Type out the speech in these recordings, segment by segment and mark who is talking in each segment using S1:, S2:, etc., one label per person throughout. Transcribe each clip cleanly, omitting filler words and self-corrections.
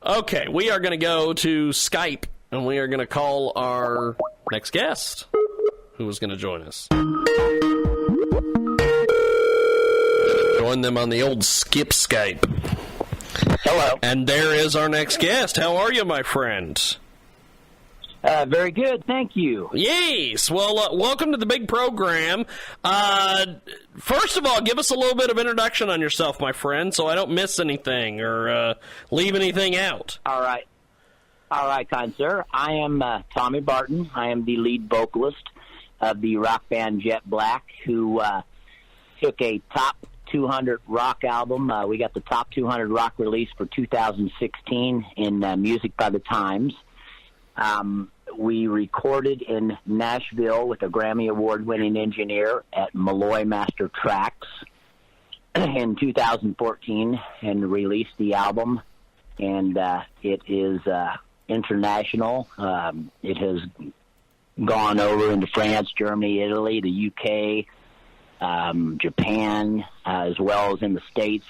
S1: Okay, we are going to go to Skype, and we are going to call our next guest, who is going to join us. Join them on the old skip Skype.
S2: Hello.
S1: And there is our next guest. How are you, my friend?
S2: Very good, thank you.
S1: Yes. Well, welcome to the big program. First of all, give us a little bit of introduction on yourself, my friend, so I don't miss anything or leave anything out.
S2: All right. All right, kind sir. I am Tommy Barton. I am the lead vocalist of the rock band Jett Blakk, who took a top 200 rock album. We got the top 200 rock release for 2016 in Music by the Times. We recorded in Nashville with a Grammy Award-winning engineer at Malloy Master Tracks in 2014 and released the album. And it is international. It has gone over into France, Germany, Italy, the UK, Japan, as well as in the States.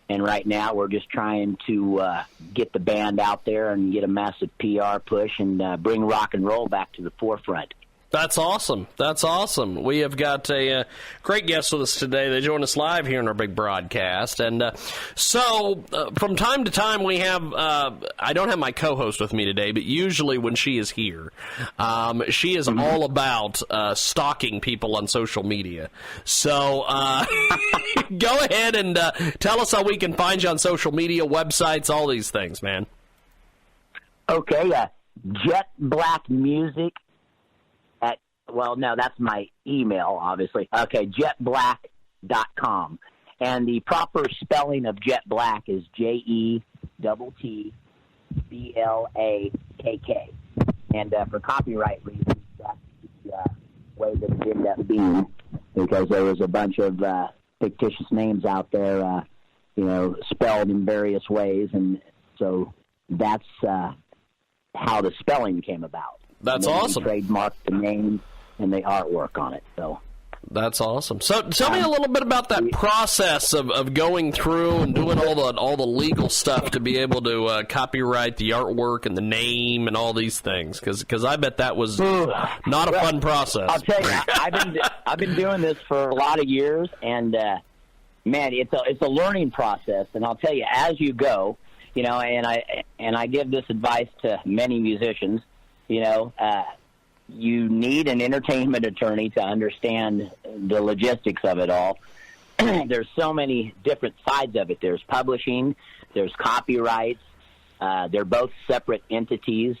S2: And right now we're just trying to get the band out there and get a massive PR push and bring rock and roll back to the forefront.
S1: That's awesome. That's awesome. We have got a great guest with us today. They join us live here in our big broadcast. And so from time to time we have, I don't have my co-host with me today, but usually when she is here, she is all about stalking people on social media. So go ahead and tell us how we can find you on social media, websites, all these things, man.
S2: Okay, Jett Blakk Music. Well, no, that's my email, obviously. Okay, jettblakk.com. And the proper spelling of Jett Blakk is JETTBLAKK. And for copyright reasons, that's the way that it ended up being, because there was a bunch of fictitious names out there, spelled in various ways. And so that's how the spelling came about.
S1: That's awesome.
S2: We trademarked the name and the artwork on it. So
S1: that's awesome. So tell me a little bit about that process of going through and doing all the legal stuff to be able to copyright the artwork and the name and all these things, because I bet that was not a fun process.
S2: I'll tell you, I've been doing this for a lot of years, and man, it's a learning process. And I'll tell you, as you go, and I give this advice to many musicians. You need an entertainment attorney to understand the logistics of it all. There's so many different sides of it. There's publishing, there's copyrights. They're both separate entities.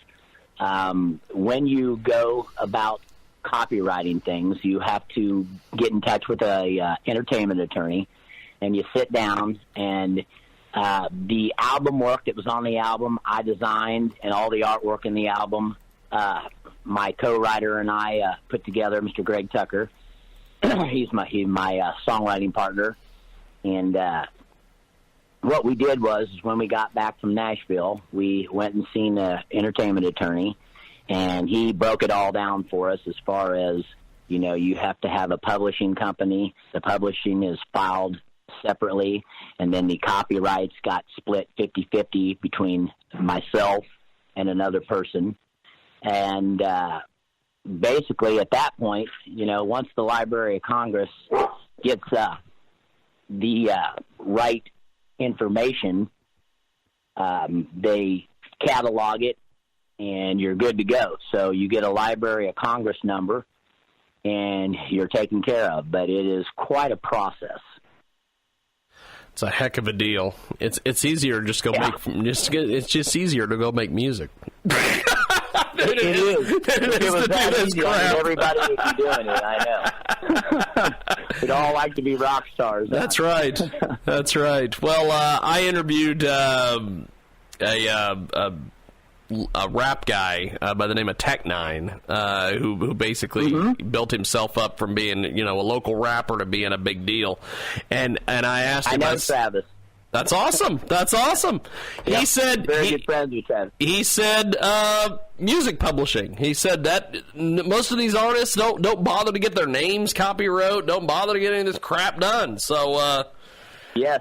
S2: When you go about copywriting things, you have to get in touch with a entertainment attorney, and you sit down, and the album work that was on the album I designed, and all the artwork in the album my co-writer and I put together, Mr. Greg Tucker. He's my songwriting partner. And what we did was when we got back from Nashville, we went and seen an entertainment attorney, and he broke it all down for us as far as, you have to have a publishing company. The publishing is filed separately, and then the copyrights got split 50-50 between myself and another person. And basically at that point, once the Library of Congress gets the right information, they catalog it, and you're good to go. So you get a Library of Congress number, and you're taken care of. But it is quite a process.
S1: It's a heck of a deal. It's easier to just go it's just easier to go make music.
S2: It is. If it was that easy, everybody would be doing it. I know. We'd all like to be rock stars.
S1: That's right. That's right. Well, I interviewed a rap guy by the name of Tech9, who basically built himself up from being a local rapper to being a big deal. And I asked him.
S2: I know Travis.
S1: That's awesome. That's awesome.
S2: Yep,
S1: he said
S2: very good friends with Travis.
S1: He said music publishing. He said that most of these artists don't bother to get their names copyrighted, don't bother to get any of this crap done. So
S2: yes,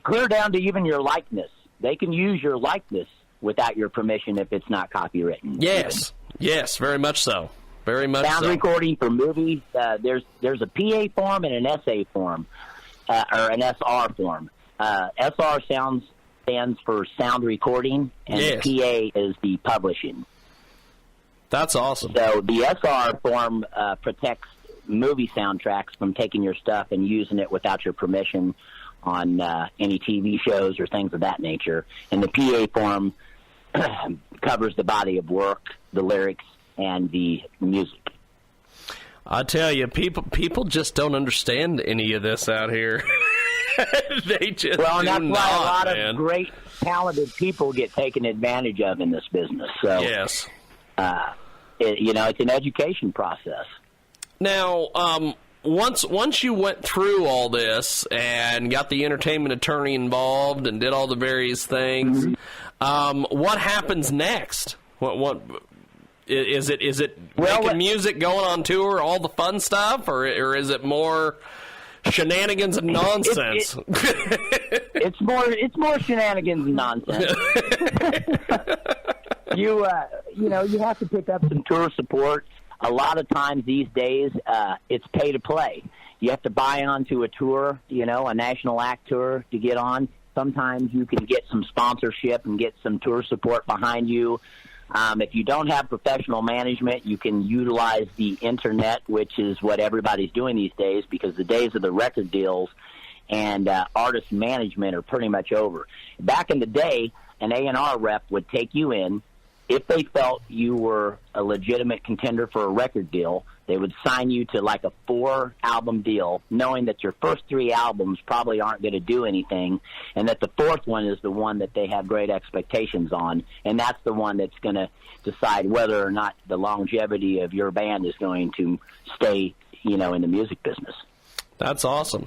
S2: clear down to even your likeness. they can use your likeness without your permission if it's not copywritten.
S1: Yes, yes, very much so. Very much
S2: sound
S1: so.
S2: recording for movies, there's a PA form and an SA form, or an SR form. SR stands for sound recording, and
S1: yes.
S2: PA is the publishing.
S1: That's awesome.
S2: So the SR form protects movie soundtracks from taking your stuff and using it without your permission on any TV shows or things of that nature. And the PA form covers the body of work, the lyrics, and the music.
S1: I tell you, people just don't understand any of this out here. They just
S2: well, and that's
S1: do
S2: why
S1: not,
S2: a lot
S1: man.
S2: of great, talented people get taken advantage of in this business. So,
S1: yes,
S2: it's an education process.
S1: Now, once you went through all this and got the entertainment attorney involved and did all the various things, what happens next? What is it? Making music, going on tour, all the fun stuff, or is it more shenanigans and nonsense?
S2: It's more shenanigans and nonsense. You have to pick up some tour support. A lot of times these days, it's pay to play. You have to buy onto a tour, a national act tour to get on. Sometimes you can get some sponsorship and get some tour support behind you. If you don't have professional management, you can utilize the internet, which is what everybody's doing these days, because the days of the record deals and artist management are pretty much over. Back in the day, an A&R rep would take you in. If they felt you were a legitimate contender for a record deal, they would sign you to like a 4-album deal, knowing that your first 3 albums probably aren't going to do anything, and that the 4th one is the one that they have great expectations on, and that's the one that's going to decide whether or not the longevity of your band is going to stay, in the music business.
S1: That's awesome.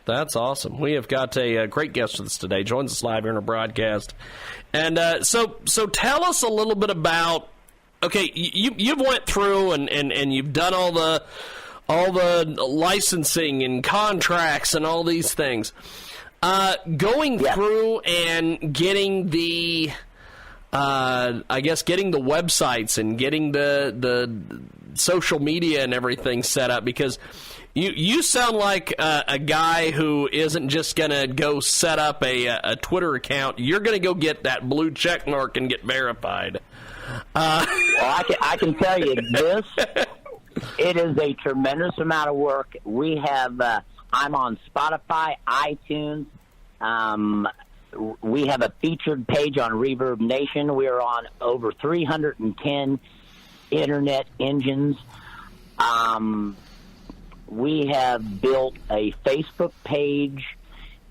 S1: That's awesome. We have got a great guest with us today. Joins us live here in our broadcast. And so tell us a little bit about, okay, you've went through and you've done all the licensing and contracts and all these things. Going through and getting the, getting the websites and getting the social media and everything set up, because you sound like a guy who isn't just going to go set up a Twitter account. You're going to go get that blue check mark and get verified.
S2: Well, I can tell you this. It is a tremendous amount of work. We have, I'm on Spotify, iTunes. We have a featured page on Reverb Nation. We are on over 310 internet engines. We have built a Facebook page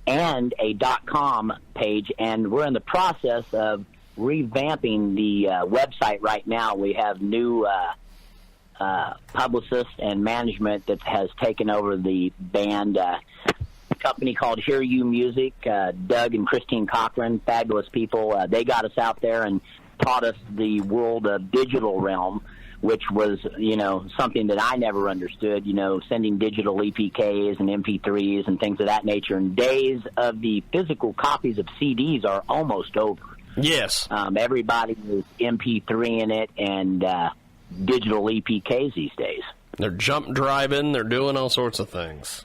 S2: and a .com page, and we're in the process of revamping the website right now. We have new publicists and management that has taken over the band. A company called Hear You Music, Doug and Christine Cochran, fabulous people. They got us out there and taught us the world of digital realm, which was, something that I never understood, sending digital EPKs and MP3s and things of that nature. And days of the physical copies of CDs are almost over.
S1: Yes.
S2: Everybody is MP3 in it and digital EPKs these days.
S1: They're jump driving. They're doing all sorts of things.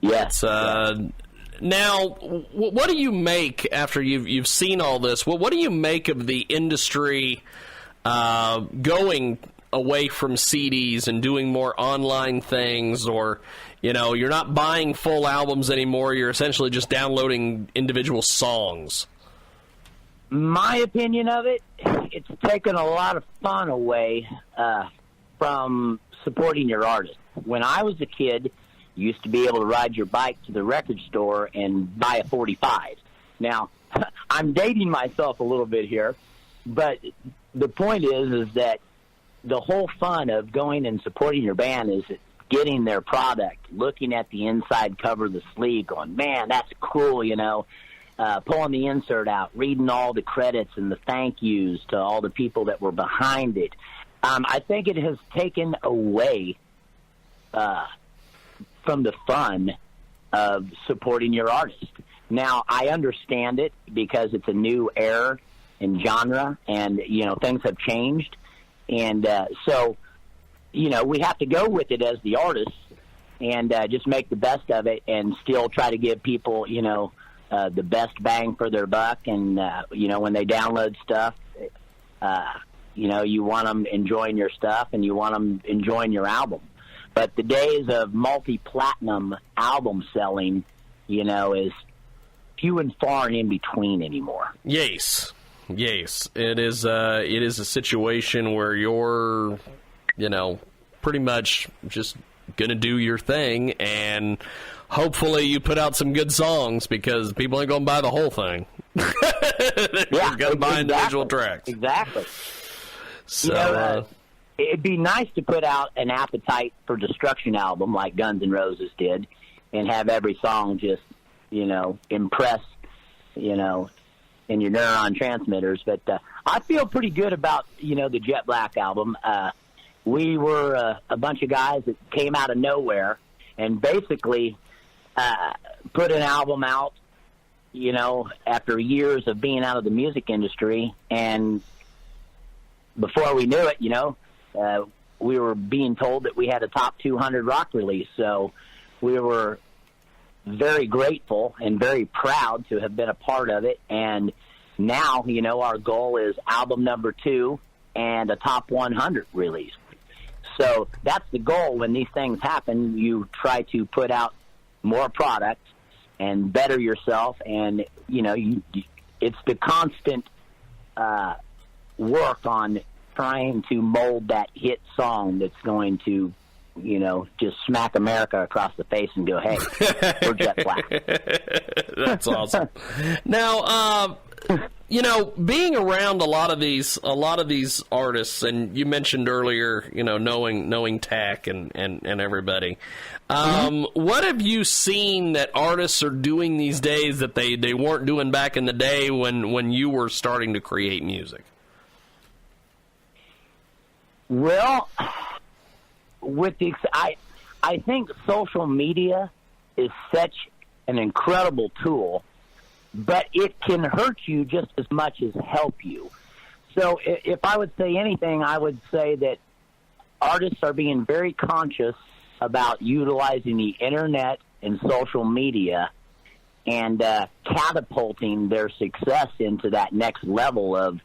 S2: Yes.
S1: Now, what do you make after you've seen all this? What do you make of the industry going away from CDs and doing more online things, or, you're not buying full albums anymore. You're essentially just downloading individual songs.
S2: My opinion of it, it's taken a lot of fun away from supporting your artist. When I was a kid, you used to be able to ride your bike to the record store and buy a 45. Now, I'm dating myself a little bit here, but the point is that the whole fun of going and supporting your band is getting their product, looking at the inside cover of the sleeve, going, man, that's cool, pulling the insert out, reading all the credits and the thank yous to all the people that were behind it. I think it has taken away from the fun of supporting your artist. Now, I understand it because it's a new era and genre, and, things have changed. And so, we have to go with it as the artists and just make the best of it and still try to give people, the best bang for their buck. And, when they download stuff, you want them enjoying your stuff and you want them enjoying your album. But the days of multi-platinum album selling, is few and far and in between anymore.
S1: Yes. It is a situation where you're, pretty much just going to do your thing, and hopefully you put out some good songs because people ain't going to buy the whole thing. They're going to buy individual tracks.
S2: Exactly.
S1: So,
S2: it'd be nice to put out an Appetite for Destruction album like Guns N' Roses did and have every song just, impress, in your neuron transmitters. But I feel pretty good about, the Jett Blakk album. We were a bunch of guys that came out of nowhere and basically put an album out, after years of being out of the music industry. And before we knew it, we were being told that we had a top 200 rock release. So we were very grateful and very proud to have been a part of it. And now, our goal is album number 2 and a top 100 release. So that's the goal. When these things happen, you try to put out more product and better yourself. And, it's the constant work on trying to mold that hit song that's going to, just smack America across the face and go, hey, we're Jett Blakk.
S1: That's awesome. Now, being around a lot of these artists, and you mentioned earlier, knowing Tack and everybody. What have you seen that artists are doing these days that they weren't doing back in the day when you were starting to create music?
S2: Well, I think social media is such an incredible tool, but it can hurt you just as much as help you. So if I would say anything, I would say that artists are being very conscious about utilizing the internet and social media and catapulting their success into that next level of,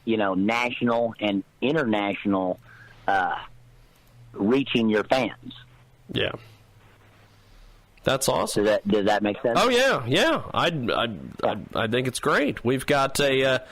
S2: national and international reaching your fans.
S1: Yeah. That's awesome.
S2: Does that make sense?
S1: Oh yeah. I think it's great. We've got a